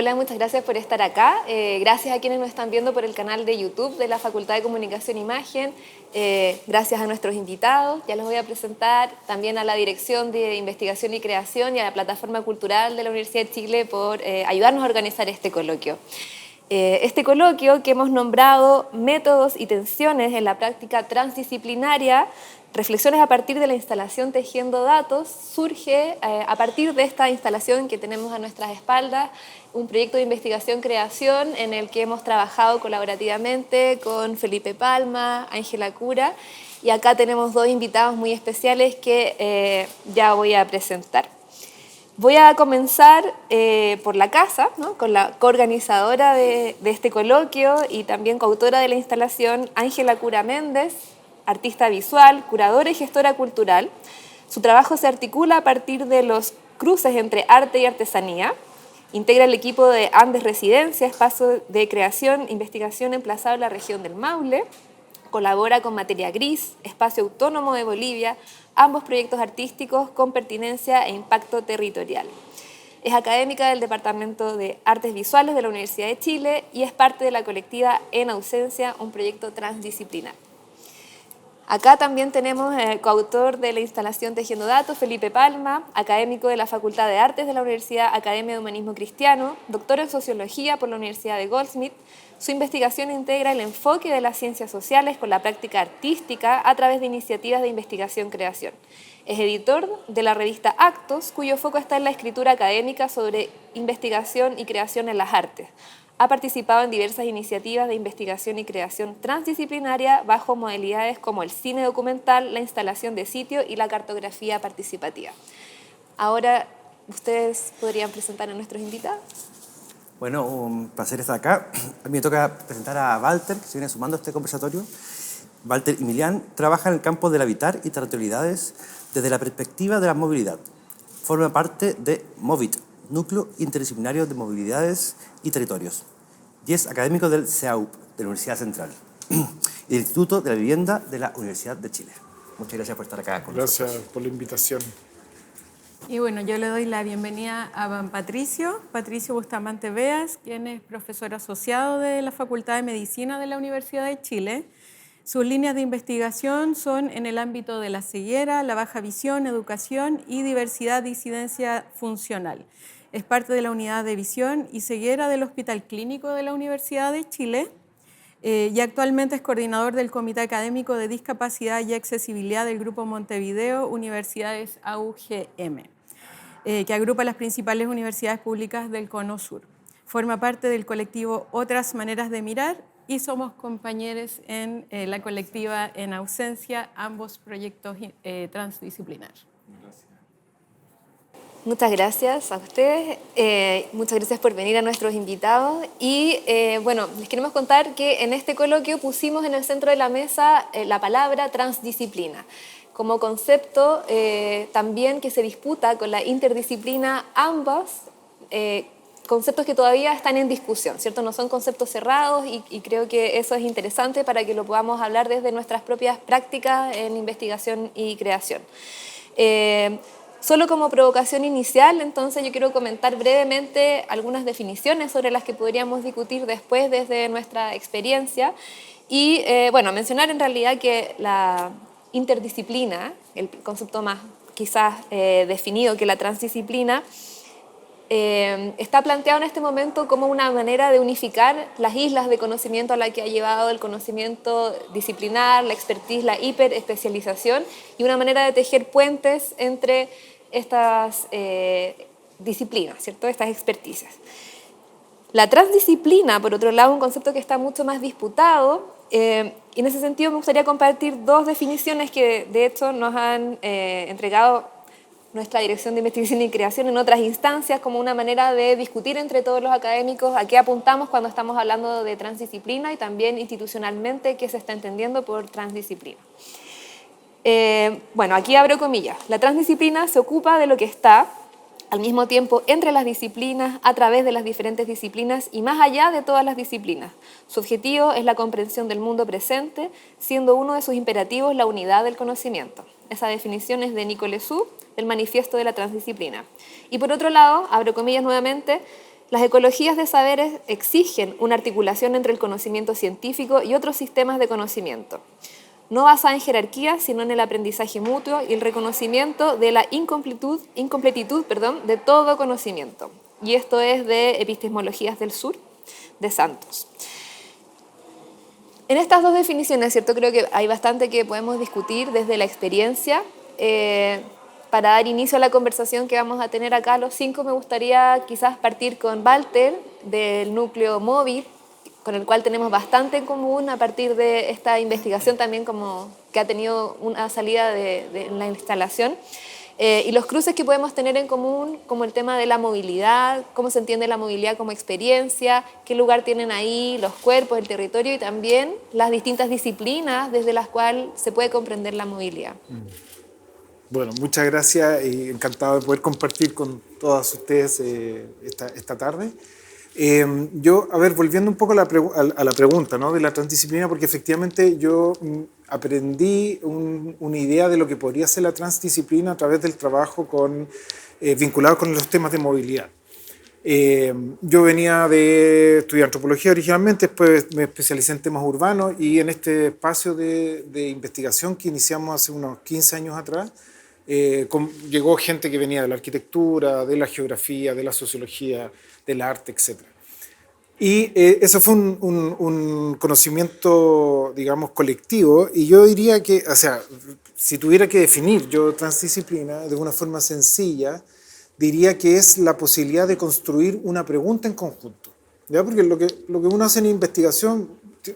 Hola, muchas gracias por estar acá. Gracias a quienes nos están viendo por el canal de YouTube de la Facultad de Comunicación e Imagen. Gracias a nuestros invitados, ya los voy a presentar. También a la Dirección de Investigación y Creación y a la Plataforma Cultural de la Universidad de Chile por ayudarnos a organizar este coloquio. Este coloquio que hemos nombrado Métodos y tensiones en la práctica transdisciplinaria, reflexiones a partir de la instalación Tejiendo Datos, surge a partir de esta instalación que tenemos a nuestras espaldas, un proyecto de investigación-creación en el que hemos trabajado colaborativamente con Felipe Palma, Ángela Cura, y acá tenemos dos invitados muy especiales que ya voy a presentar. Voy a comenzar por la casa, ¿no? Con la coorganizadora de este coloquio y también coautora de la instalación, Ángela Cura Méndez, artista visual, curadora y gestora cultural. Su trabajo se articula a partir de los cruces entre arte y artesanía. Integra el equipo de Andes Residencia, espacio de creación e investigación emplazado en la región del Maule. Colabora con Materia Gris, Espacio Autónomo de Bolivia, ambos proyectos artísticos con pertinencia e impacto territorial. Es académica del Departamento de Artes Visuales de la Universidad de Chile y es parte de la colectiva En Ausencia, un proyecto transdisciplinar. Acá también tenemos el coautor de la instalación Tejiendo Datos, Felipe Palma, académico de la Facultad de Artes de la Universidad Academia de Humanismo Cristiano, doctor en Sociología por la Universidad de Goldsmith. Su investigación integra el enfoque de las ciencias sociales con la práctica artística a través de iniciativas de investigación-creación. Es editor de la revista Actos, cuyo foco está en la escritura académica sobre investigación y creación en las artes. Ha participado en diversas iniciativas de investigación y creación transdisciplinaria bajo modalidades como el cine documental, la instalación de sitio y la cartografía participativa. Ahora, ¿ustedes podrían presentar a nuestros invitados? Bueno, un placer estar acá. A mí me toca presentar a Walter, que se viene sumando a este conversatorio. Walter Emilián trabaja en el campo del habitar y territorialidades desde la perspectiva de la movilidad. Forma parte de MOVIT, Núcleo Interdisciplinario de Movilidades y Territorios, y es académico del CEAUP, de la Universidad Central, y del Instituto de la Vivienda de la Universidad de Chile. Muchas gracias por estar acá con nosotros. Gracias por la invitación. Y bueno, yo le doy la bienvenida a Patricio Bustamante Beas, quien es profesor asociado de la Facultad de Medicina de la Universidad de Chile. Sus líneas de investigación son en el ámbito de la ceguera, la baja visión, educación y diversidad de disidencia funcional. Es parte de la unidad de visión y ceguera del Hospital Clínico de la Universidad de Chile y actualmente es coordinador del Comité Académico de Discapacidad y Accesibilidad del Grupo Montevideo Universidades AUGM, que agrupa las principales universidades públicas del Cono Sur. Forma parte del colectivo Otras Maneras de Mirar y somos compañeros en la colectiva En Ausencia, ambos proyectos transdisciplinarios. Muchas gracias a ustedes, muchas gracias por venir a nuestros invitados y bueno, les queremos contar que en este coloquio pusimos en el centro de la mesa la palabra transdisciplina como concepto también que se disputa con la interdisciplina, ambas conceptos que todavía están en discusión, ¿cierto? No son conceptos cerrados y creo que eso es interesante para que lo podamos hablar desde nuestras propias prácticas en investigación y creación. Solo como provocación inicial, entonces yo quiero comentar brevemente algunas definiciones sobre las que podríamos discutir después desde nuestra experiencia y bueno, mencionar en realidad que la interdisciplina, el concepto más quizás definido que la transdisciplina, está planteado en este momento como una manera de unificar las islas de conocimiento a la que ha llevado el conocimiento disciplinar, la expertise, la hiperespecialización y una manera de tejer puentes entre estas disciplinas, ¿cierto? Estas expertices. La transdisciplina, por otro lado, es un concepto que está mucho más disputado y en ese sentido me gustaría compartir dos definiciones que de hecho nos han entregado nuestra Dirección de Investigación y Creación en otras instancias como una manera de discutir entre todos los académicos a qué apuntamos cuando estamos hablando de transdisciplina y también institucionalmente qué se está entendiendo por transdisciplina. Bueno, aquí abro comillas. La transdisciplina se ocupa de lo que está al mismo tiempo entre las disciplinas, a través de las diferentes disciplinas y más allá de todas las disciplinas. Su objetivo es la comprensión del mundo presente, siendo uno de sus imperativos la unidad del conocimiento. Esa definición es de Nicolás Su, del Manifiesto de la Transdisciplina. Y por otro lado, abro comillas nuevamente, Las ecologías de saberes exigen una articulación entre el conocimiento científico y otros sistemas de conocimiento, no basada en jerarquías, sino en el aprendizaje mutuo y el reconocimiento de la incompletitud de todo conocimiento. Y esto es de Epistemologías del Sur, de Santos. En estas dos definiciones, ¿cierto? Creo que hay bastante que podemos discutir desde la experiencia. Para dar inicio a la conversación que vamos a tener acá los 5, me gustaría quizás partir con Walter, del núcleo móvil, con el cual tenemos bastante en común a partir de esta investigación también como que ha tenido una salida de la instalación. Y los cruces que podemos tener en común, como el tema de la movilidad, cómo se entiende la movilidad como experiencia, qué lugar tienen ahí los cuerpos, el territorio y también las distintas disciplinas desde las cuales se puede comprender la movilidad. Bueno, muchas gracias y encantado de poder compartir con todas ustedes esta tarde. Yo, a ver, volviendo un poco a la pregunta, ¿no?, de la transdisciplina, porque efectivamente yo aprendí una idea de lo que podría ser la transdisciplina a través del trabajo vinculado con los temas de movilidad. Yo venía de estudiar antropología originalmente, después me especialicé en temas urbanos y en este espacio de investigación que iniciamos hace unos 15 años atrás, llegó gente que venía de la arquitectura, de la geografía, de la sociología, del arte, etc. Y eso fue un conocimiento, digamos, colectivo, y yo diría que, o sea, si tuviera que definir yo transdisciplina de una forma sencilla, diría que es la posibilidad de construir una pregunta en conjunto, ¿ya? Porque lo que uno hace en investigación,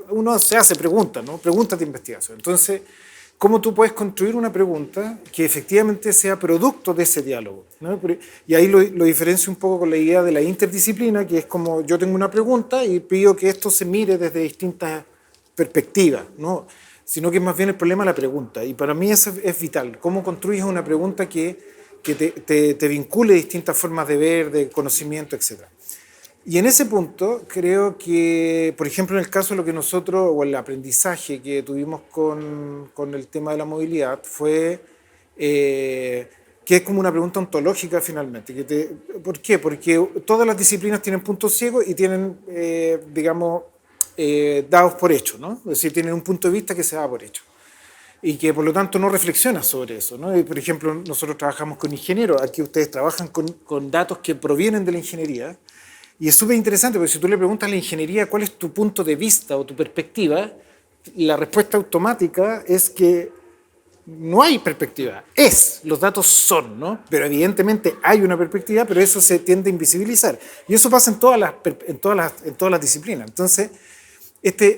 uno se hace preguntas, ¿no? Preguntas de investigación. Entonces, ¿cómo tú puedes construir una pregunta que efectivamente sea producto de ese diálogo, ¿no? Y ahí lo diferencio un poco con la idea de la interdisciplina, que es como yo tengo una pregunta y pido que esto se mire desde distintas perspectivas, ¿no? Sino que es más bien el problema de la pregunta. Y para mí eso es vital. ¿Cómo construyes una pregunta que te vincule distintas formas de ver, de conocimiento, etc.? Y en ese punto creo que, por ejemplo, en el caso de lo que nosotros, o el aprendizaje que tuvimos con el tema de la movilidad, fue que es como una pregunta ontológica finalmente. ¿Por qué? Porque todas las disciplinas tienen puntos ciegos y tienen, digamos, dados por hecho, ¿no? Es decir, tienen un punto de vista que se da por hecho y que por lo tanto no reflexiona sobre eso, ¿no? Y, por ejemplo, nosotros trabajamos con ingenieros, aquí ustedes trabajan con datos que provienen de la ingeniería. Y es súper interesante porque si tú le preguntas a la ingeniería cuál es tu punto de vista o tu perspectiva, la respuesta automática es que no hay perspectiva. Los datos son, ¿no? Pero evidentemente hay una perspectiva, pero eso se tiende a invisibilizar. Y eso pasa en todas las disciplinas. Entonces,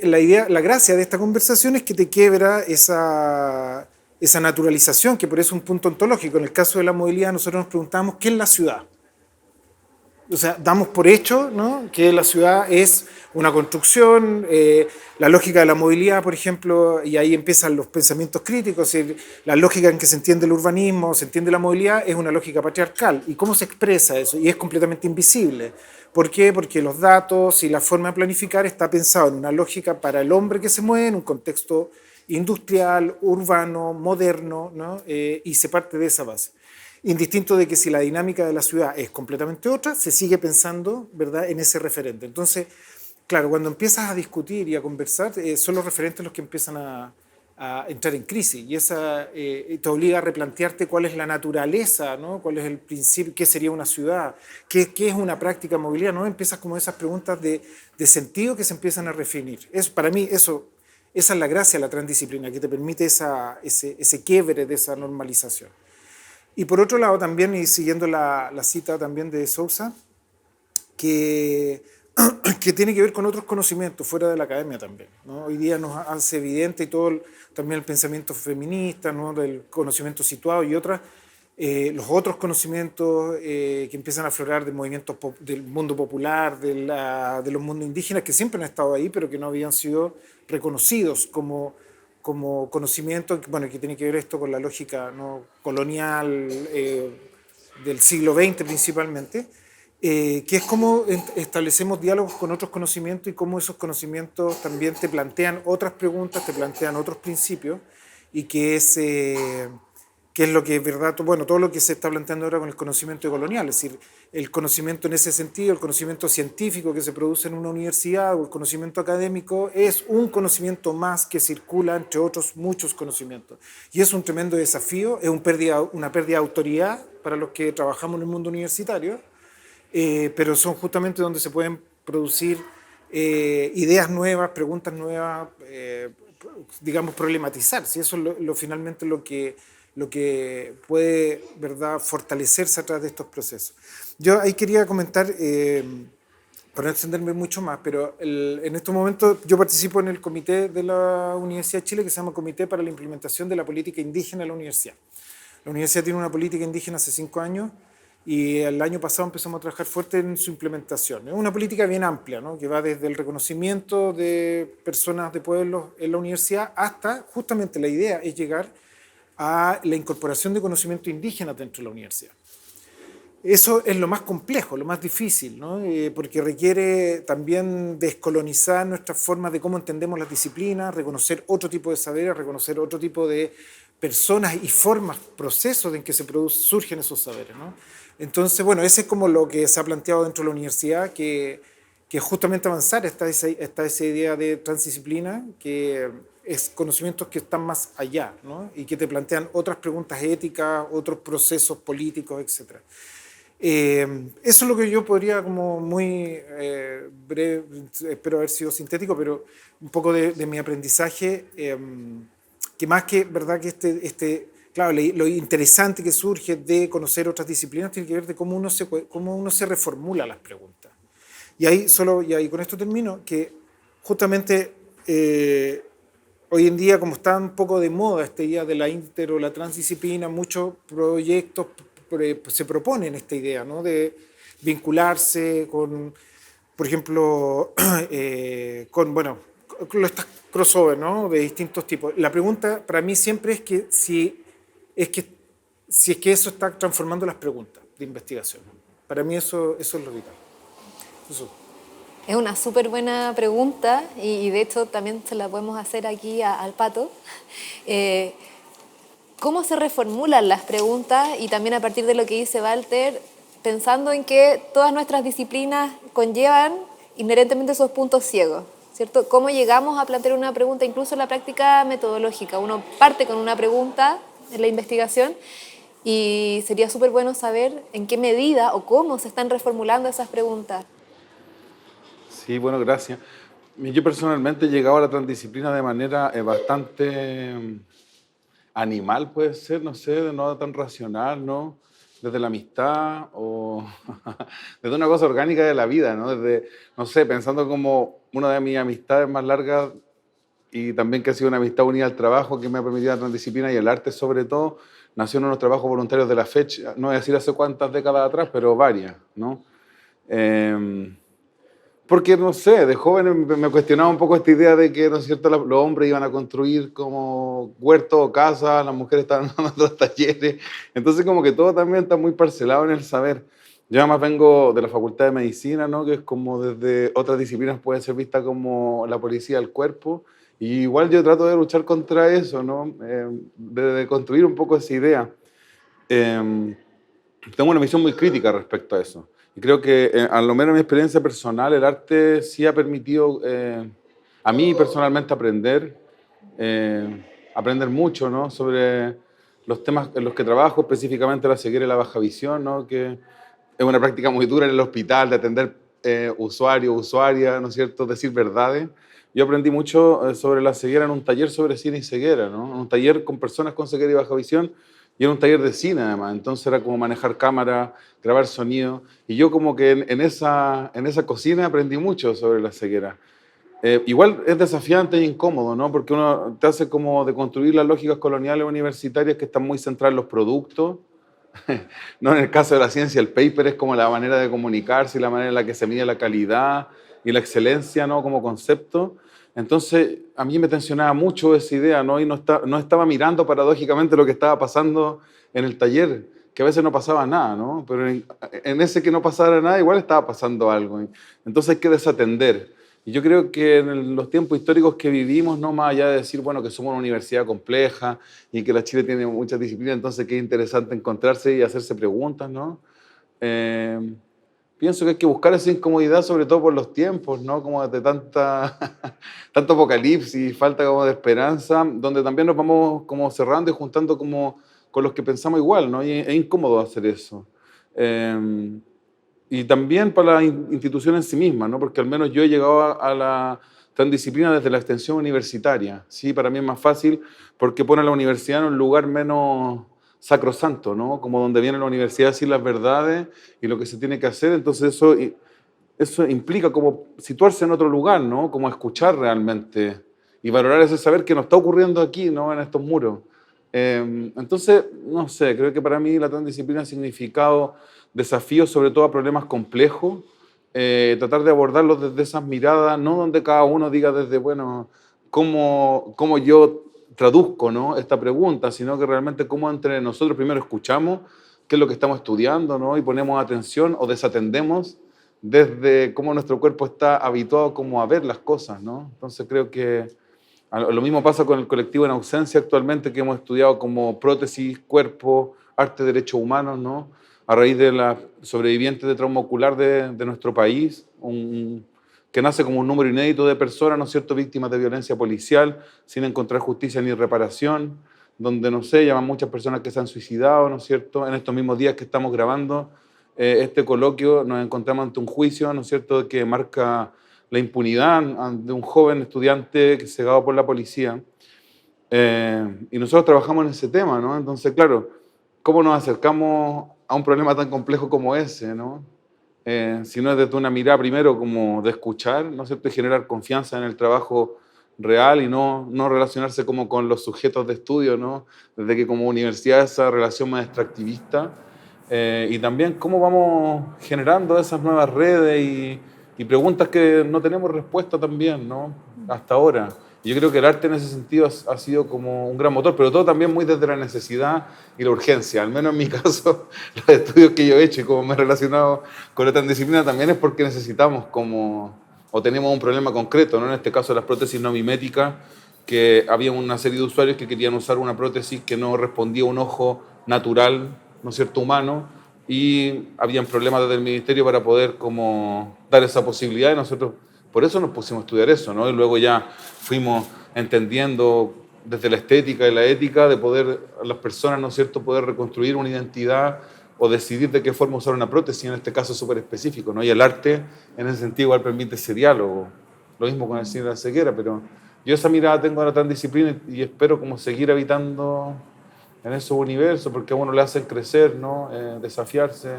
la gracia de esta conversación es que te quiebra esa naturalización, que por eso es un punto ontológico. En el caso de la movilidad, nosotros nos preguntamos ¿qué es la ciudad? O sea, damos por hecho, ¿no?, que la ciudad es una construcción, la lógica de la movilidad, por ejemplo, y ahí empiezan los pensamientos críticos, la lógica en que se entiende el urbanismo, se entiende la movilidad, es una lógica patriarcal. ¿Y cómo se expresa eso? Y es completamente invisible. ¿Por qué? Porque los datos y la forma de planificar está pensado en una lógica para el hombre que se mueve en un contexto industrial, urbano, moderno, ¿no? Y se parte de esa base. Indistinto de que si la dinámica de la ciudad es completamente otra, se sigue pensando, ¿verdad?, en ese referente. Entonces, claro, cuando empiezas a discutir y a conversar, son los referentes los que empiezan a entrar en crisis. Y esa te obliga a replantearte cuál es la naturaleza, ¿no?, cuál es el principio, qué sería una ciudad, qué es una práctica de movilidad, ¿no? Empiezas como esas preguntas de sentido que se empiezan a redefinir. Para mí, esa es la gracia de la transdisciplina, que te permite ese quiebre de esa normalización. Y por otro lado también, y siguiendo la cita también de Sousa, que tiene que ver con otros conocimientos fuera de la academia también, ¿no? Hoy día nos hace evidente y todo también el pensamiento feminista, ¿no?, del conocimiento situado y los otros conocimientos que empiezan a aflorar de movimientos del mundo popular, de los mundos indígenas, que siempre han estado ahí, pero que no habían sido reconocidos como conocimiento, bueno, que tiene que ver esto con la lógica, ¿no?, colonial del siglo XX principalmente, que es cómo establecemos diálogos con otros conocimientos y cómo esos conocimientos también te plantean otras preguntas, te plantean otros principios, y que que es lo que es verdad, bueno, todo lo que se está planteando ahora con el conocimiento colonial, es decir, el conocimiento en ese sentido, el conocimiento científico que se produce en una universidad o el conocimiento académico es un conocimiento más que circula entre otros muchos conocimientos. Y es un tremendo desafío, es una pérdida de autoridad para los que trabajamos en el mundo universitario, pero son justamente donde se pueden producir ideas nuevas, preguntas nuevas, digamos, problematizar. Si eso es finalmente lo que puede, ¿verdad?, fortalecerse a través de estos procesos. Yo ahí quería comentar, para no extenderme mucho más, pero en estos momentos yo participo en el comité de la Universidad de Chile que se llama Comité para la Implementación de la Política Indígena en la Universidad. La universidad tiene una política indígena hace 5 años y el año pasado empezamos a trabajar fuerte en su implementación. Es una política bien amplia, ¿no?, que va desde el reconocimiento de personas de pueblos en la universidad hasta, justamente la idea es llegar a la incorporación de conocimiento indígena dentro de la universidad. Eso es lo más complejo, lo más difícil, ¿no? Porque requiere también descolonizar nuestras formas de cómo entendemos las disciplinas, reconocer otro tipo de saberes, reconocer otro tipo de personas y formas, procesos en que surgen esos saberes, ¿no? Entonces, bueno, ese es como lo que se ha planteado dentro de la universidad, que justamente avanzar está esa idea de transdisciplina, que es conocimientos que están más allá, ¿no?, y que te plantean otras preguntas éticas, otros procesos políticos, etc. Eso es lo que yo podría, como muy breve, espero haber sido sintético, pero un poco de mi aprendizaje, que más que, ¿verdad?, que claro, lo interesante que surge de conocer otras disciplinas tiene que ver de cómo uno se reformula las preguntas. Y ahí con esto termino, que justamente hoy en día, como está un poco de moda esta idea de la inter o la transdisciplina, muchos proyectos se proponen esta idea, ¿no?, de vincularse con, por ejemplo, con estas crossover, ¿no?, de distintos tipos. La pregunta para mí siempre es que si es que eso está transformando las preguntas de investigación. Para mí eso es lo vital. Eso. Es una súper buena pregunta y de hecho también se la podemos hacer aquí al Pato. ¿Cómo se reformulan las preguntas? Y también a partir de lo que dice Walter, pensando en que todas nuestras disciplinas conllevan inherentemente esos puntos ciegos, ¿cierto? ¿Cómo llegamos a plantear una pregunta, incluso en la práctica metodológica? Uno parte con una pregunta en la investigación y sería súper bueno saber en qué medida o cómo se están reformulando esas preguntas. Sí, bueno, gracias. Yo personalmente he llegado a la transdisciplina de manera bastante animal, puede ser, no sé, no tan racional, ¿no? Desde la amistad o desde una cosa orgánica de la vida, ¿no? Desde, no sé, pensando como una de mis amistades más largas y también que ha sido una amistad unida al trabajo que me ha permitido la transdisciplina y el arte sobre todo, nació en unos trabajos voluntarios de la fecha, no voy a decir hace cuántas décadas atrás, pero varias, ¿no? Porque, no sé, de joven me cuestionaba un poco esta idea de que, ¿no es cierto?, los hombres iban a construir como huertos o casas, las mujeres estaban en otros talleres. Entonces, como que todo también está muy parcelado en el saber. Yo además vengo de la Facultad de Medicina, ¿no?, que es como desde otras disciplinas puede ser vista como la policía del cuerpo. Y igual yo trato de luchar contra eso, ¿no? De construir un poco esa idea. Tengo una visión muy crítica respecto a eso. Y creo que, a lo menos en mi experiencia personal, el arte sí ha permitido a mí personalmente aprender mucho, ¿no?, sobre los temas en los que trabajo, específicamente la ceguera y la baja visión, ¿no?, que es una práctica muy dura en el hospital, de atender usuarios, usuarias, ¿no es cierto?, decir verdades. Yo aprendí mucho sobre la ceguera en un taller sobre cine y ceguera, ¿no?, en un taller con personas con ceguera y baja visión, y era un taller de cine además, entonces era como manejar cámara, grabar sonido, y yo como que en esa cocina aprendí mucho sobre la ceguera. Igual es desafiante e incómodo, ¿no?, porque uno te hace como de construir las lógicas coloniales universitarias que están muy centradas en los productos, no en el caso de la ciencia, el paper es como la manera de comunicarse y la manera en la que se mide la calidad y la excelencia, ¿no?, como concepto. Entonces, a mí me tensionaba mucho esa idea, ¿no?, y no estaba mirando paradójicamente lo que estaba pasando en el taller, que a veces no pasaba nada, ¿no?, pero en ese que no pasara nada igual estaba pasando algo. Entonces hay que desatender. Y yo creo que en los tiempos históricos que vivimos, no más allá de decir, bueno, que somos una universidad compleja y que la Chile tiene muchas disciplinas, entonces qué interesante encontrarse y hacerse preguntas, ¿no? Eh, Pienso que hay que buscar esa incomodidad, sobre todo por los tiempos, ¿no? Como de tanto apocalipsis, falta como de esperanza, donde también nos vamos como cerrando y juntando como con los que pensamos igual, ¿no? Y es incómodo hacer eso. Eh, y también para la institución en sí misma, ¿no? Porque al menos yo he llegado a la transdisciplina desde la extensión universitaria. Sí, para mí es más fácil porque pone a la universidad en un lugar menos sacrosanto, ¿no? Como donde viene la universidad a decir las verdades y lo que se tiene que hacer. Entonces eso implica como situarse en otro lugar, ¿no? Como escuchar realmente y valorar ese saber que nos está ocurriendo aquí, ¿no? En estos muros. Entonces, no sé, creo que para mí la transdisciplina ha significado desafíos sobre todo a problemas complejos, tratar de abordarlos desde esas miradas, no donde cada uno diga desde, bueno, cómo yo traduzco, ¿no? Esta pregunta, sino que realmente cómo entre nosotros primero escuchamos qué es lo que estamos estudiando, ¿no? Y ponemos atención o desatendemos desde cómo nuestro cuerpo está habituado como a ver las cosas, ¿no? Entonces creo que lo mismo pasa con el colectivo en ausencia actualmente, que hemos estudiado como prótesis, cuerpo, arte, derechos humanos, ¿no? A raíz de la sobrevivientes de trauma ocular de nuestro país, que nace como un número inédito de personas, ¿no es cierto?, víctimas de violencia policial, sin encontrar justicia ni reparación, donde, no sé, llaman muchas personas que se han suicidado, ¿no es cierto? En estos mismos días que estamos grabando este coloquio, nos encontramos ante un juicio, ¿no es cierto?, que marca la impunidad de un joven estudiante que cegado por la policía. Y nosotros trabajamos en ese tema, ¿no? Entonces, claro, ¿cómo nos acercamos a un problema tan complejo como ese, ¿no? Si no es desde una mirada primero como de escuchar, ¿no es cierto?, y generar confianza en el trabajo real y no relacionarse como con los sujetos de estudio, ¿no? Desde que como universidad esa relación más extractivista. Y también cómo vamos generando esas nuevas redes y preguntas que no tenemos respuesta también, ¿no? Hasta ahora. Y yo creo que el arte en ese sentido ha sido como un gran motor, pero todo también muy desde la necesidad y la urgencia. Al menos en mi caso, los estudios que yo he hecho y como me he relacionado con esta disciplina también es porque necesitamos como, o tenemos un problema concreto, ¿no? En este caso las prótesis no miméticas, que había una serie de usuarios que querían usar una prótesis que no respondía a un ojo natural, ¿no es cierto?, humano, y habían problemas desde el ministerio para poder como dar esa posibilidad y nosotros por eso nos pusimos a estudiar eso, ¿no? Y luego ya fuimos entendiendo desde la estética y la ética de poder las personas, ¿no es cierto?, poder reconstruir una identidad o decidir de qué forma usar una prótesis, en este caso súper específico, ¿no? Y el arte en ese sentido igual permite ese diálogo, lo mismo con el cine de la ceguera, pero yo esa mirada tengo a la transdisciplina y espero como seguir habitando en esos universos, porque a uno le hacen crecer, ¿no? Desafiarse,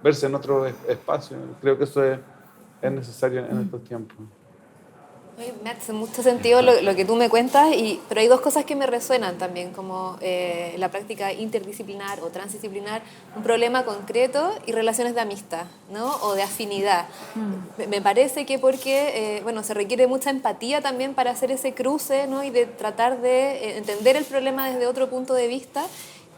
verse en otro espacio. Creo que eso es necesario en estos tiempos. Oye, me hace mucho sentido lo que tú me cuentas, pero hay dos cosas que me resuenan también, como la práctica interdisciplinar o transdisciplinar, un problema concreto y relaciones de amistad, ¿no? O de afinidad. Me parece que porque, bueno, se requiere mucha empatía también para hacer ese cruce, ¿no? Y de tratar de entender el problema desde otro punto de vista.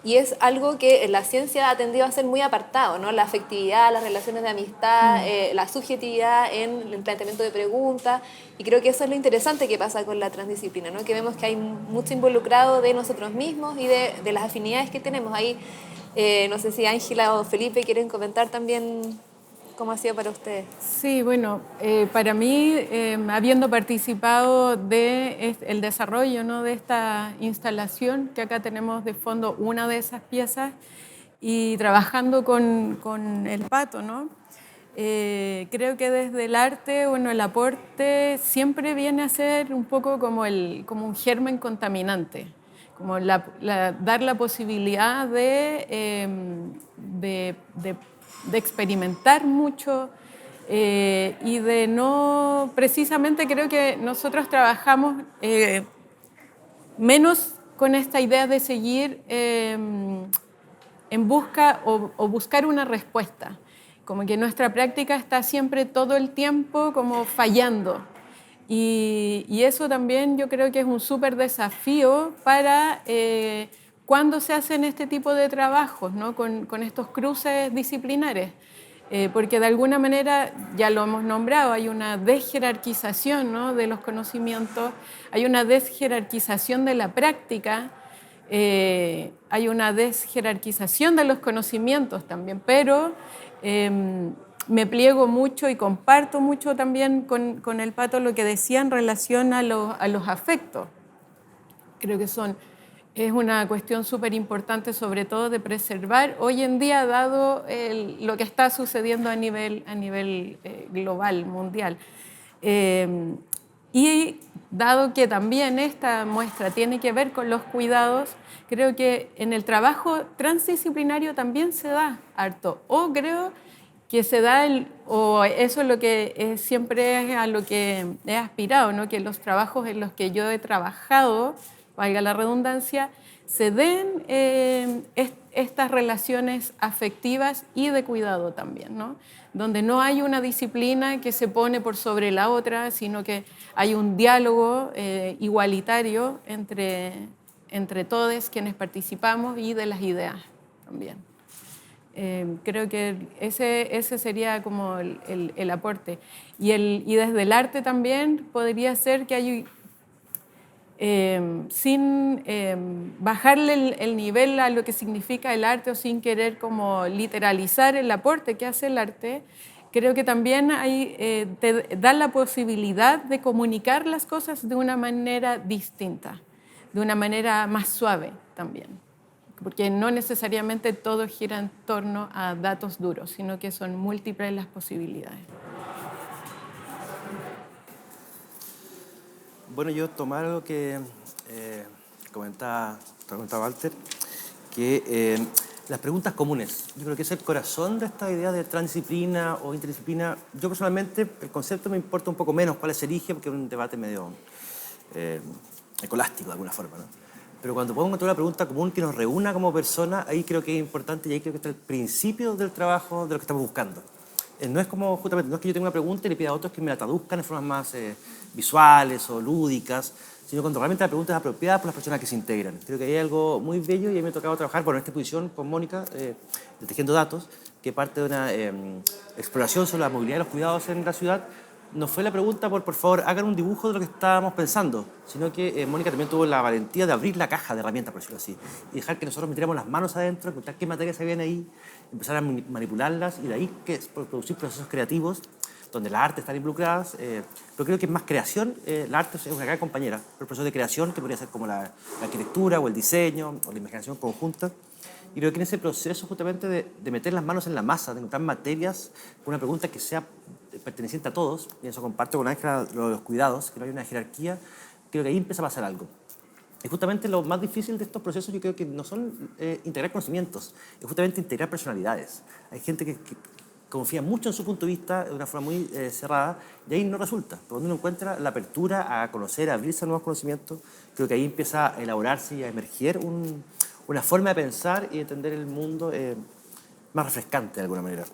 Y es algo que la ciencia ha tendido a ser muy apartado, ¿no? La afectividad, las relaciones de amistad, la subjetividad en el planteamiento de preguntas. Y creo que eso es lo interesante que pasa con la transdisciplina, ¿no? Que vemos que hay mucho involucrado de nosotros mismos y de las afinidades que tenemos. Ahí, no sé si Ángela o Felipe quieren comentar también cómo ha sido para ustedes. Sí, bueno, para mí, habiendo participado del desarrollo, ¿no?, de esta instalación, que acá tenemos de fondo una de esas piezas, y trabajando con el Pato, ¿no? Creo que desde el arte, bueno, el aporte siempre viene a ser un poco como un germen contaminante, como dar la posibilidad de experimentar mucho y de no, precisamente creo que nosotros trabajamos menos con esta idea de seguir en busca o buscar una respuesta, como que nuestra práctica está siempre todo el tiempo como fallando. Y eso también yo creo que es un súper desafío para cuando se hacen este tipo de trabajos, ¿no? Con estos cruces disciplinares. porque de alguna manera, ya lo hemos nombrado, hay una desjerarquización, ¿no?, de los conocimientos, hay una desjerarquización de la práctica, hay una desjerarquización de los conocimientos también, pero me pliego mucho y comparto mucho también con el Pato lo que decía en relación a los afectos. Creo que es una cuestión súper importante, sobre todo de preservar hoy en día, dado lo que está sucediendo a nivel global, mundial. Y dado que también esta muestra tiene que ver con los cuidados, creo que en el trabajo transdisciplinario también se da harto. O creo que se da, o eso es lo que siempre es a lo que he aspirado, ¿no?, que los trabajos en los que yo he trabajado, valga la redundancia, se den estas relaciones afectivas y de cuidado también, ¿no?, donde no hay una disciplina que se pone por sobre la otra, sino que hay un diálogo igualitario entre todos quienes participamos y de las ideas también. Creo que ese sería como el aporte. Y desde el arte también podría ser que hay, sin bajarle el nivel a lo que significa el arte o sin querer como literalizar el aporte que hace el arte, creo que también te da la posibilidad de comunicar las cosas de una manera distinta, de una manera más suave también, porque no necesariamente todo gira en torno a datos duros, sino que son múltiples las posibilidades. Bueno, yo tomar algo que comentaba Walter, que las preguntas comunes, yo creo que es el corazón de esta idea de transdisciplina o interdisciplina. Yo personalmente, el concepto me importa un poco menos cuál se elige, porque es un debate medio escolástico de alguna forma, ¿no? Pero cuando podemos encontrar una pregunta común que nos reúna como personas, ahí creo que es importante y ahí creo que está el principio del trabajo de lo que estamos buscando. No es como, justamente, no es que yo tenga una pregunta y le pida a otros que me la traduzcan en formas más visuales o lúdicas, sino cuando realmente la pregunta es apropiada por las personas que se integran. Creo que hay algo muy bello y a mí me ha tocado trabajar, bueno, en esta exposición con Mónica, de Tejiendo Datos, que parte de una exploración sobre la movilidad y los cuidados en la ciudad. No fue la pregunta por favor, hagan un dibujo de lo que estábamos pensando, sino que Mónica también tuvo la valentía de abrir la caja de herramientas, por decirlo así, y dejar que nosotros metiéramos las manos adentro, encontrar qué materias habían ahí, empezar a manipularlas y de ahí producir procesos creativos donde las artes están involucradas. Pero creo que es más creación. La arte es una gran compañera, pero el proceso de creación, que podría ser como la arquitectura o el diseño o la imaginación conjunta. Y creo que en ese proceso justamente de meter las manos en la masa, de encontrar materias con una pregunta que sea perteneciente a todos, y eso comparto con Ángela los cuidados, que no hay una jerarquía, creo que ahí empieza a pasar algo. Y justamente lo más difícil de estos procesos yo creo que no son integrar conocimientos, es justamente integrar personalidades. Hay gente que confía mucho en su punto de vista de una forma muy cerrada y ahí no resulta. Pero cuando uno encuentra la apertura a conocer, a abrirse a nuevos conocimientos, creo que ahí empieza a elaborarse y a emerger una forma de pensar y entender el mundo más refrescante de alguna manera.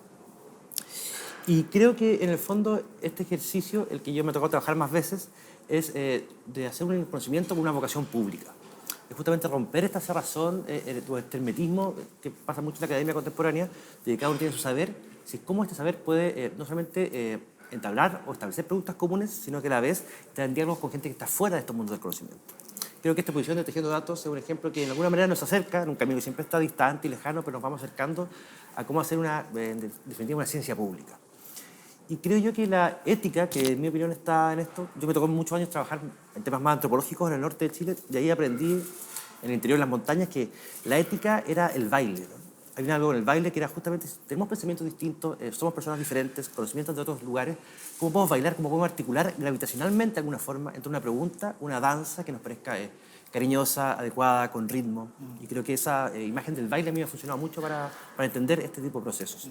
Y creo que en el fondo este ejercicio, el que yo me tocó trabajar más veces, es de hacer un conocimiento con una vocación pública. Es justamente romper esta cerrazón o este hermetismo que pasa mucho en la academia contemporánea, de que cada uno tiene su saber, si cómo este saber puede no solamente entablar o establecer preguntas comunes, sino que a la vez estar en diálogos con gente que está fuera de estos mundos del conocimiento. Creo que esta posición de Tejiendo Datos es un ejemplo que de alguna manera nos acerca, en un camino que siempre está distante y lejano, pero nos vamos acercando a cómo hacer en definitiva, una ciencia pública. Y creo yo que la ética, que en mi opinión está en esto, yo me tocó muchos años trabajar en temas más antropológicos en el norte de Chile, y ahí aprendí en el interior de las montañas que la ética era el baile, ¿no? Hay algo en el baile que era justamente, tenemos pensamientos distintos, somos personas diferentes, conocimientos de otros lugares, cómo podemos bailar, cómo podemos articular gravitacionalmente de alguna forma entre una pregunta, una danza que nos parezca cariñosa, adecuada, con ritmo. Y creo que esa imagen del baile a mí me ha funcionado mucho para entender este tipo de procesos.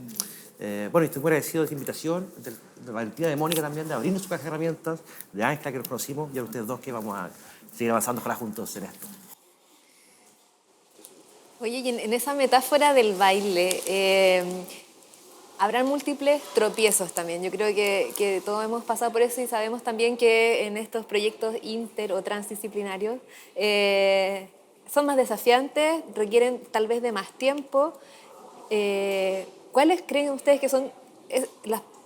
Bueno, estoy muy agradecido de esta invitación, de la valentía de Mónica también, de abrirnos su caja de herramientas, de Ángela que nos conocimos, y a ustedes dos que vamos a seguir avanzando ojalá juntos en esto. Oye, y en esa metáfora del baile, habrán múltiples tropiezos también. Yo creo que todos hemos pasado por eso y sabemos también que en estos proyectos inter o transdisciplinarios son más desafiantes, requieren tal vez de más tiempo. ¿Cuáles creen ustedes que son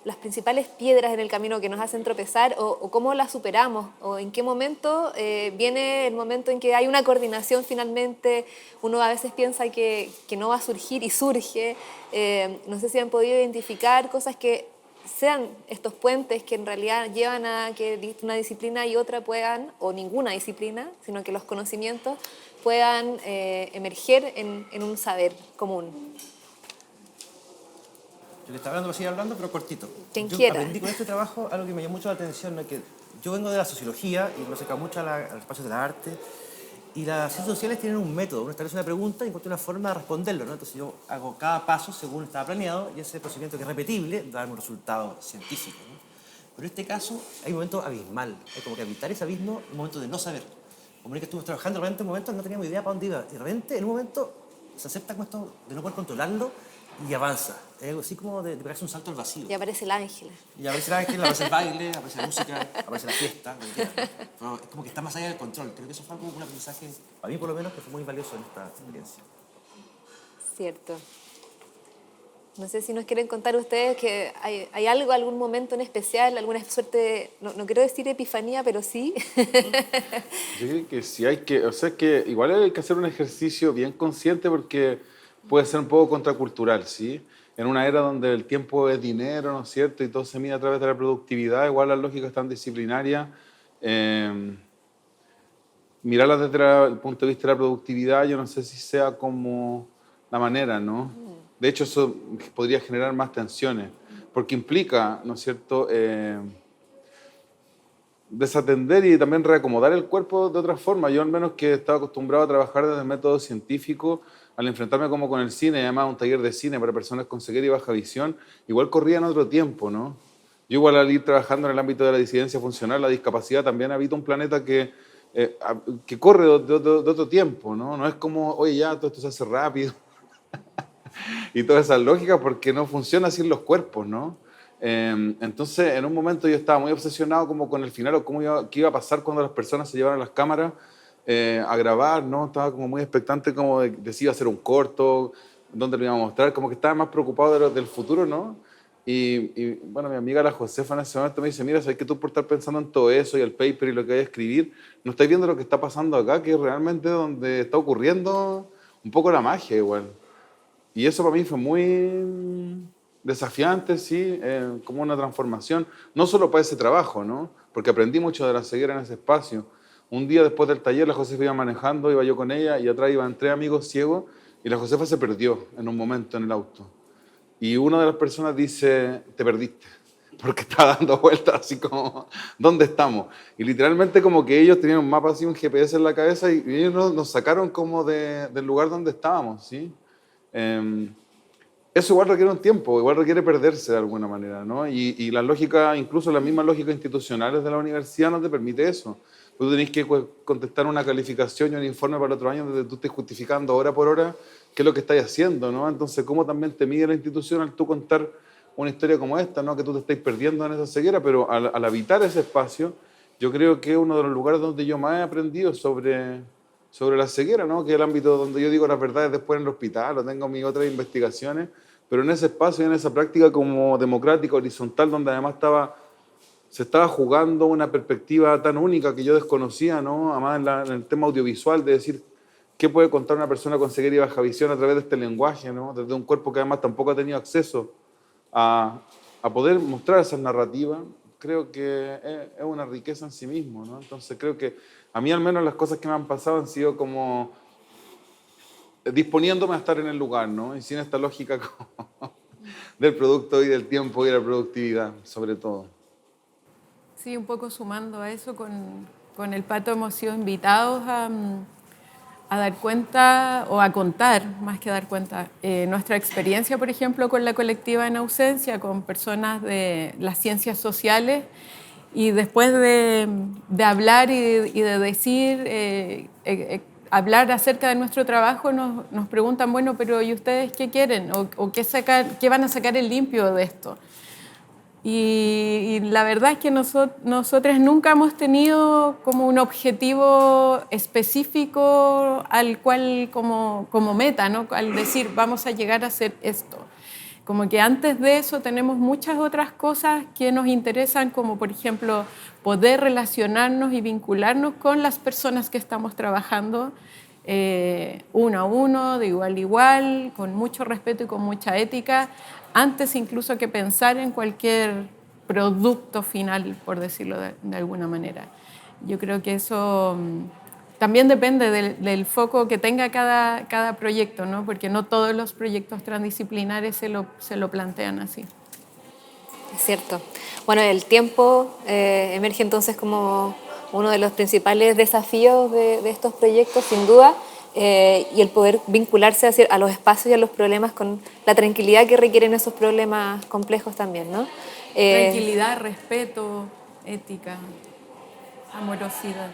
las principales piedras en el camino que nos hacen tropezar o cómo las superamos o en qué momento viene el momento en que hay una coordinación finalmente. Uno a veces piensa que no va a surgir y surge. No sé si han podido identificar cosas que sean estos puentes que en realidad llevan a que una disciplina y otra puedan, o ninguna disciplina, sino que los conocimientos puedan emerger en un saber común. Yo le estaba hablando, así hablando, pero cortito. Quien Yo quiera. aprendí con este trabajo algo que me llamó mucho la atención, ¿no? Que yo vengo de la sociología y me acerca mucho al espacio de la arte. Y las ciencias sociales tienen un método, uno establece una pregunta y encuentra una forma de responderlo, ¿no? Entonces yo hago cada paso según estaba planeado y ese procedimiento que es repetible da un resultado científico, ¿no? Pero en este caso hay un momento abismal, hay como que habitar ese abismo, un momento de no saber. Como que estuvimos trabajando, de repente en un momento no teníamos idea para dónde iba y de repente en un momento se acepta como esto de no poder controlarlo y avanza. Es algo así como de pegarse un salto al vacío. Y aparece el ángel. Y aparece el ángel, aparece el baile, aparece la música, aparece la fiesta. Pero es como que está más allá del control. Creo que eso fue algo, un aprendizaje, para mí por lo menos, que fue muy valioso en esta experiencia. Cierto. No sé si nos quieren contar ustedes que hay algo, algún momento en especial, alguna suerte de, no quiero decir epifanía, pero sí. Yo creo que sí hay que, o sea, que igual hay que hacer un ejercicio bien consciente porque puede ser un poco contracultural, ¿sí? En una era donde el tiempo es dinero, ¿no es cierto? Y todo se mide a través de la productividad, igual las lógicas tan disciplinarias. Mirarlas desde el punto de vista de la productividad, yo no sé si sea como la manera, ¿no? De hecho, eso podría generar más tensiones, porque implica, ¿no es cierto?, desatender y también reacomodar el cuerpo de otra forma. Yo al menos que he estado acostumbrado a trabajar desde el método científico, al enfrentarme como con el cine, además un taller de cine para personas con ceguera y baja visión, igual corría en otro tiempo, ¿no? Yo igual al ir trabajando en el ámbito de la disidencia funcional, la discapacidad, también habita un planeta que corre de otro tiempo, ¿no? No es como, oye, ya, todo esto se hace rápido y todas esas lógicas porque no funciona así en los cuerpos, ¿no? Entonces, en un momento yo estaba muy obsesionado como con el final o qué iba a pasar cuando las personas se llevaran las cámaras a grabar, ¿no? Estaba como muy expectante como de si iba a hacer un corto, dónde lo iba a mostrar, como que estaba más preocupado del futuro, ¿no? Bueno, mi amiga la Josefa en ese momento me dice, mira, sabes que tú por estar pensando en todo eso y el paper y lo que hay a escribir, no estáis viendo lo que está pasando acá, que es realmente donde está ocurriendo un poco la magia igual. Y eso para mí fue muy desafiante, sí, como una transformación, no solo para ese trabajo, ¿no? Porque aprendí mucho de la ceguera en ese espacio. Un día después del taller, la Josefa iba manejando, iba yo con ella, y atrás iban 3 amigos ciegos, y la Josefa se perdió en un momento en el auto. Y una de las personas dice, te perdiste, porque estaba dando vueltas así como, ¿dónde estamos? Y literalmente como que ellos tenían un mapa así, un GPS en la cabeza, y ellos nos sacaron como del lugar donde estábamos, ¿sí? Eso igual requiere un tiempo, igual requiere perderse de alguna manera, ¿no? Y la lógica, incluso la misma lógica institucionales de la universidad no te permite eso. Tú tenés que contestar una calificación y un informe para el otro año donde tú estés justificando hora por hora qué es lo que estás haciendo, ¿no? Entonces, ¿cómo también te mide la institución al tú contar una historia como esta, ¿no? Que tú te estés perdiendo en esa ceguera, pero al habitar ese espacio, yo creo que es uno de los lugares donde yo más he aprendido sobre la ceguera, ¿no? Que es el ámbito donde yo digo las verdades después en el hospital, o tengo mis otras investigaciones, pero en ese espacio, en esa práctica como democrática, horizontal, donde además se estaba jugando una perspectiva tan única que yo desconocía, ¿no? Además en el tema audiovisual, de decir qué puede contar una persona con ceguera y baja visión a través de este lenguaje, ¿no? Desde un cuerpo que además tampoco ha tenido acceso a poder mostrar esas narrativas, creo que es una riqueza en sí mismo, ¿no? Entonces creo que a mí al menos las cosas que me han pasado han sido como disponiéndome a estar en el lugar, ¿no? Y sin esta lógica como del producto y del tiempo y de la productividad, sobre todo. Sí, un poco sumando a eso, con el Pato hemos sido invitados a dar cuenta o a contar, más que dar cuenta, nuestra experiencia, por ejemplo, con la colectiva en ausencia, con personas de las ciencias sociales, y después de hablar y de decir, hablar acerca de nuestro trabajo, nos preguntan, bueno, pero ¿y ustedes qué quieren? ¿O qué van a sacar en limpio de esto? Y la verdad es que nosotros nunca hemos tenido como un objetivo específico al cual como meta, ¿no? Al decir, vamos a llegar a hacer esto. Como que antes de eso tenemos muchas otras cosas que nos interesan, como por ejemplo poder relacionarnos y vincularnos con las personas que estamos trabajando uno a uno, de igual a igual, con mucho respeto y con mucha ética, antes incluso que pensar en cualquier producto final, por decirlo de alguna manera. Yo creo que eso también depende del foco que tenga cada proyecto, ¿no? Porque no todos los proyectos transdisciplinares se lo plantean así. Es cierto. Bueno, el tiempo emerge entonces como uno de los principales desafíos de estos proyectos, sin duda, y el poder vincularse a los espacios y a los problemas con la tranquilidad que requieren esos problemas complejos también, ¿no? Tranquilidad, respeto, ética, amorosidad.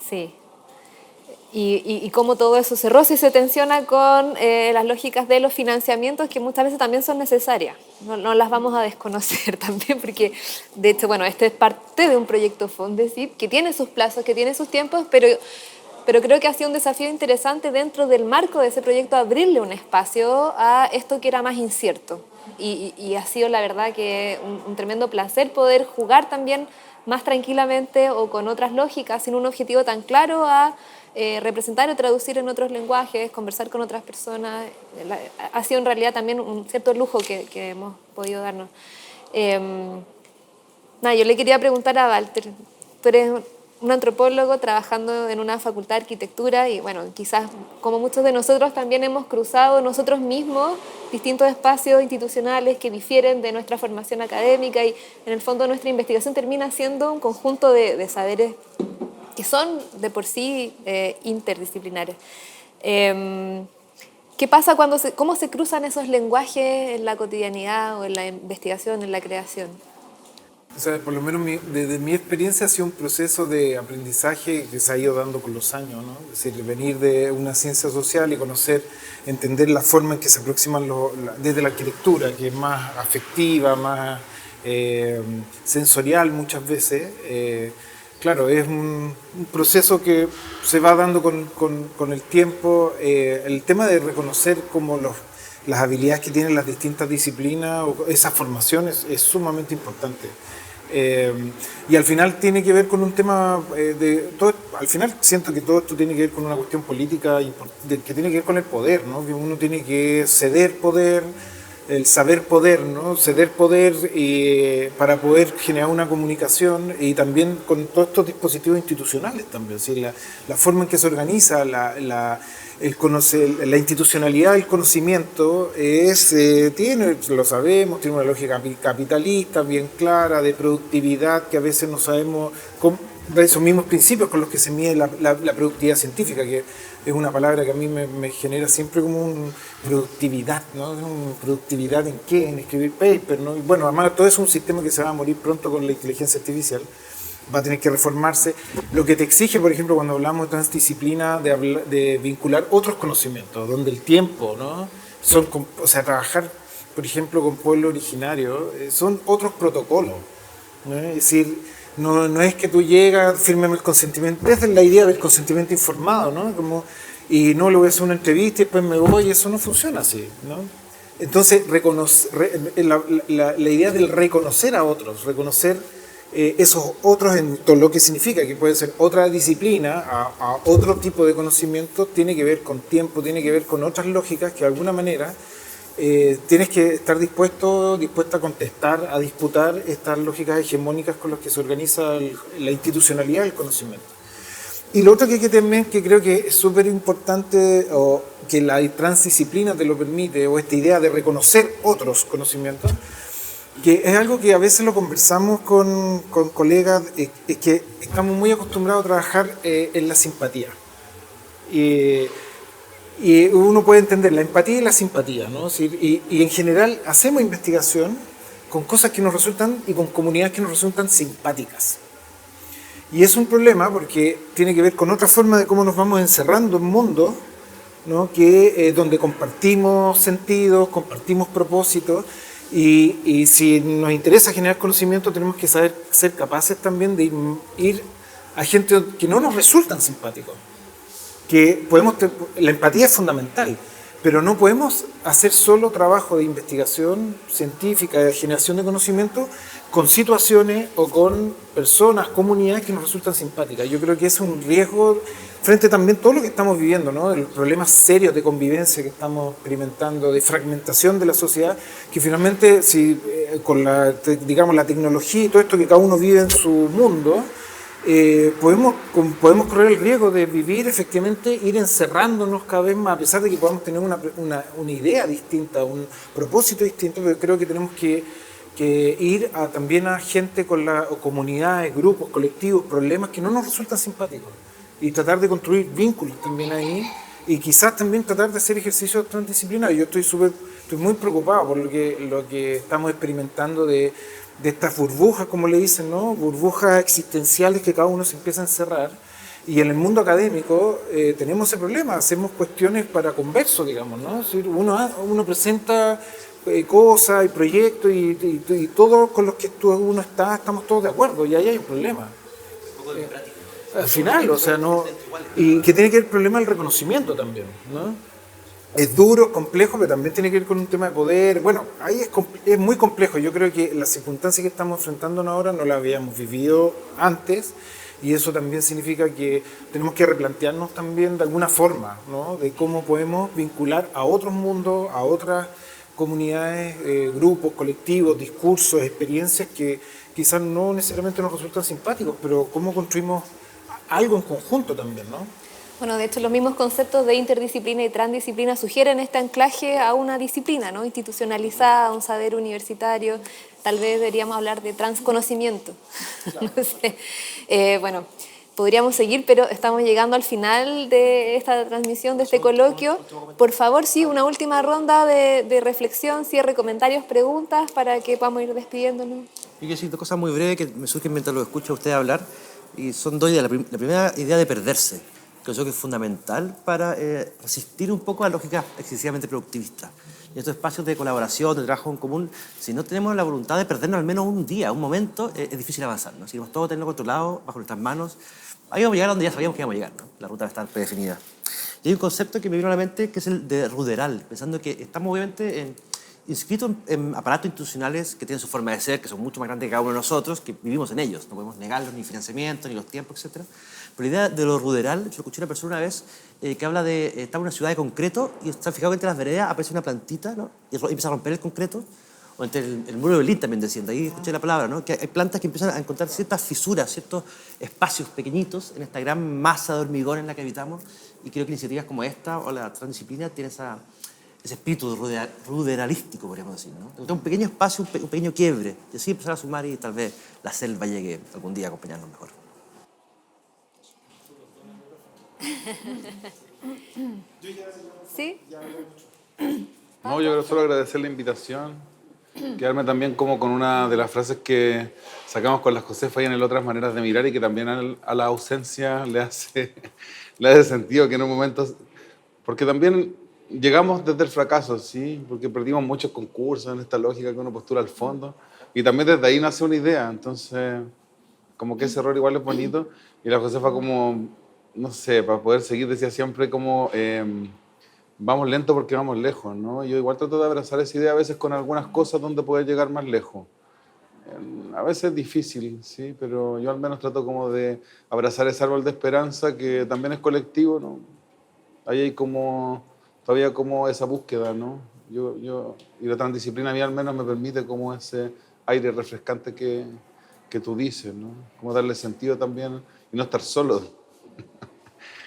Sí. Y cómo todo eso se roza y se tensiona con las lógicas de los financiamientos que muchas veces también son necesarias. No las vamos a desconocer también porque, de hecho, bueno, este es parte de un proyecto Fondesit que tiene sus plazos, que tiene sus tiempos, pero creo que ha sido un desafío interesante dentro del marco de ese proyecto abrirle un espacio a esto que era más incierto. Y ha sido, la verdad, que un tremendo placer poder jugar también más tranquilamente o con otras lógicas, sin un objetivo tan claro a representar o traducir en otros lenguajes, conversar con otras personas. Ha sido en realidad también un cierto lujo que hemos podido darnos. Yo le quería preguntar a Walter, tú eres un antropólogo trabajando en una facultad de arquitectura y bueno, quizás como muchos de nosotros también hemos cruzado nosotros mismos distintos espacios institucionales que difieren de nuestra formación académica y en el fondo nuestra investigación termina siendo un conjunto de saberes que son de por sí interdisciplinares. ¿Qué pasa cómo se cruzan esos lenguajes en la cotidianidad o en la investigación, en la creación? O sea, por lo menos desde mi experiencia ha sido un proceso de aprendizaje que se ha ido dando con los años, ¿no? Es decir, venir de una ciencia social y conocer, entender la forma en que se aproximan desde la arquitectura, que es más afectiva, más sensorial muchas veces. Claro, es un proceso que se va dando con el tiempo. El tema de reconocer como las habilidades que tienen las distintas disciplinas o esas formaciones es sumamente importante. Y al final tiene que ver con un tema al final siento que todo esto tiene que ver con una cuestión política que tiene que ver con el poder, ¿no? Que uno tiene que ceder poder, el saber poder, ¿no? Ceder poder para poder generar una comunicación y también con todos estos dispositivos institucionales también, ¿sí? La forma en que se organiza la institucionalidad del conocimiento lo sabemos, tiene una lógica capitalista bien clara, de productividad, que a veces no sabemos, de esos mismos principios con los que se mide la productividad científica, que es una palabra que a mí me genera siempre como productividad, ¿no? ¿Productividad en qué? En escribir paper, ¿no? Y bueno, además todo es un sistema que se va a morir pronto con la inteligencia artificial. Va a tener que reformarse. Lo que te exige, por ejemplo, cuando hablamos de transdisciplina, de vincular otros conocimientos, donde el tiempo, ¿no? Trabajar, por ejemplo, con pueblo originario, son otros protocolos, ¿no? Es decir, no es que tú llegas, fírmame el consentimiento, desde la idea del consentimiento informado, ¿no? Y no le voy a hacer una entrevista y después me voy, eso no funciona así, ¿no? Entonces, la idea del reconocer a otros, reconocer esos otros en todo lo que significa, que puede ser otra disciplina, a otro tipo de conocimiento, tiene que ver con tiempo, tiene que ver con otras lógicas que de alguna manera tienes que estar dispuesta a contestar, a disputar estas lógicas hegemónicas con las que se organiza la institucionalidad del conocimiento. Y lo otro que hay que tener, que creo que es súper importante, o que la transdisciplina te lo permite, o esta idea de reconocer otros conocimientos, que es algo que a veces lo conversamos con colegas, es que estamos muy acostumbrados a trabajar en la simpatía. Y uno puede entender la empatía y la simpatía, ¿no? Y en general hacemos investigación con cosas que nos resultan y con comunidades que nos resultan simpáticas. Y es un problema porque tiene que ver con otra forma de cómo nos vamos encerrando en mundos, ¿no? Donde compartimos sentidos, compartimos propósitos. Y si nos interesa generar conocimiento, tenemos que saber ser capaces también de ir a gente que no nos resultan simpáticos. La empatía es fundamental, Pero no podemos hacer solo trabajo de investigación científica, de generación de conocimiento, con situaciones o con personas, comunidades que nos resultan simpáticas. Yo creo que es un riesgo frente también a todo lo que estamos viviendo, ¿no? Los problemas serios de convivencia que estamos experimentando, de fragmentación de la sociedad, que finalmente, si con la, digamos, la tecnología y todo esto que cada uno vive en su mundo, podemos correr el riesgo de vivir efectivamente, ir encerrándonos cada vez más, a pesar de que podamos tener una idea distinta, un propósito distinto, pero creo que tenemos que ir también a gente o comunidades, grupos, colectivos, problemas que no nos resultan simpáticos y tratar de construir vínculos también ahí y quizás también tratar de hacer ejercicios transdisciplinarios. Yo estoy muy preocupado por lo que estamos experimentando de estas burbujas, como le dicen, ¿no? Burbujas existenciales que cada uno se empieza a encerrar. Y en el mundo académico tenemos ese problema, hacemos cuestiones para converso, digamos, ¿no? Es decir, uno presenta cosas y proyectos y todos con los que uno estamos todos de acuerdo, y ahí hay un problema. Al final, o sea, no. Y que tiene que ver el problema del reconocimiento también, ¿no? Es duro, complejo, pero también tiene que ver con un tema de poder. Bueno, ahí es muy complejo. Yo creo que las circunstancias que estamos enfrentándonos ahora no las habíamos vivido antes, y eso también significa que tenemos que replantearnos también de alguna forma, ¿no? De cómo podemos vincular a otros mundos, a otras comunidades, grupos, colectivos, discursos, experiencias que quizás no necesariamente nos resultan simpáticos, pero cómo construimos algo en conjunto también, ¿no? Bueno, de hecho, los mismos conceptos de interdisciplina y transdisciplina sugieren este anclaje a una disciplina, ¿no? Institucionalizada, a un saber universitario. Tal vez deberíamos hablar de transconocimiento. Claro. No sé. Bueno, podríamos seguir, pero estamos llegando al final de esta transmisión, de este coloquio. Por favor, sí, una última ronda de reflexión, cierre, comentarios, preguntas, para que podamos ir despidiéndonos. Yo quiero decir dos cosas muy breves que me surgen mientras lo escucho a usted hablar, y son dos ideas. La primera idea de perderse, que creo que es fundamental para resistir un poco a lógicas excesivamente productivistas. Y estos espacios de colaboración, de trabajo en común, si no tenemos la voluntad de perdernos al menos un día, un momento, es difícil avanzar, ¿no? Si queremos todo tenerlo controlado, bajo nuestras manos, ahí vamos a llegar a donde ya sabíamos que íbamos a llegar, ¿no? La ruta va a estar predefinida. Y hay un concepto que me vino a la mente, que es el de ruderal, pensando que estamos obviamente inscritos en aparatos institucionales que tienen su forma de ser, que son mucho más grandes que cada uno de nosotros, que vivimos en ellos, no podemos negarlos, ni financiamiento, ni los tiempos, etc. Pero la idea de lo ruderal, yo escuché a una persona una vez que habla de estar en una ciudad de concreto y está fijado que entre las veredas aparece una plantita, ¿no? Y empieza a romper el concreto, o entre el muro de Berlín también decían, ahí escuché la palabra, ¿no? Que hay plantas que empiezan a encontrar ciertas fisuras, ciertos espacios pequeñitos en esta gran masa de hormigón en la que habitamos, y creo que iniciativas como esta o la transdisciplina tienen ese espíritu ruderalístico, podríamos decir, ¿no? Un pequeño espacio, un pequeño quiebre, y así empezar a sumar y tal vez la selva llegue algún día a acompañarnos mejor. ¿Sí? No, yo quiero solo agradecer la invitación, quedarme también como con una de las frases que sacamos con la Josefa y en el Otras Maneras de Mirar, y que también a la ausencia le hace sentido, que en un momento, porque también llegamos desde el fracaso, ¿sí? Porque perdimos muchos concursos en esta lógica que uno postula al fondo, y también desde ahí nace una idea. Entonces, como que ese error igual es bonito, y la Josefa como, no sé, para poder seguir decía siempre como vamos lento porque vamos lejos, ¿no? Yo igual trato de abrazar esa idea a veces con algunas cosas donde poder llegar más lejos. A veces es difícil, sí, pero yo al menos trato como de abrazar ese árbol de esperanza que también es colectivo, ¿no? Ahí hay como, todavía como esa búsqueda, ¿no? Y la transdisciplina a mí al menos me permite como ese aire refrescante que tú dices, ¿no? Como darle sentido también y no estar solo.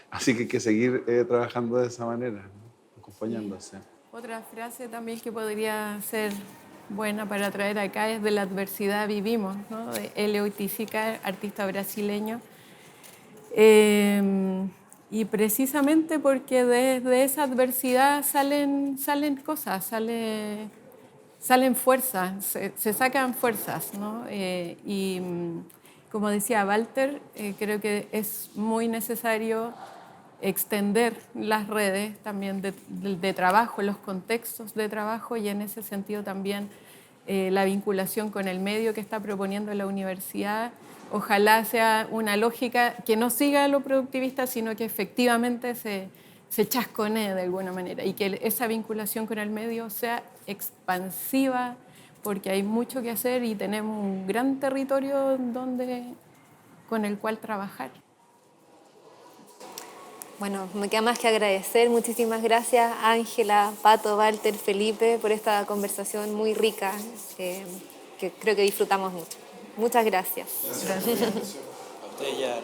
Así que hay que seguir trabajando de esa manera, ¿no? Acompañándose. Otra frase también que podría ser buena para traer acá es: de la adversidad vivimos, ¿no? De Hélio Oiticica, artista brasileño. Y precisamente porque desde esa adversidad salen cosas, salen fuerzas, se sacan fuerzas, ¿no? Y como decía Walter, creo que es muy necesario extender las redes también de trabajo, los contextos de trabajo, y en ese sentido también la vinculación con el medio que está proponiendo la universidad. Ojalá sea una lógica que no siga lo productivista, sino que efectivamente se se chasconee de alguna manera y que esa vinculación con el medio sea expansiva, porque hay mucho que hacer y tenemos un gran territorio con el cual trabajar. Bueno, me queda más que agradecer. Muchísimas gracias, Ángela, Pato, Walter, Felipe, por esta conversación muy rica que creo que disfrutamos mucho. Muchas gracias. Gracias. A usted ya,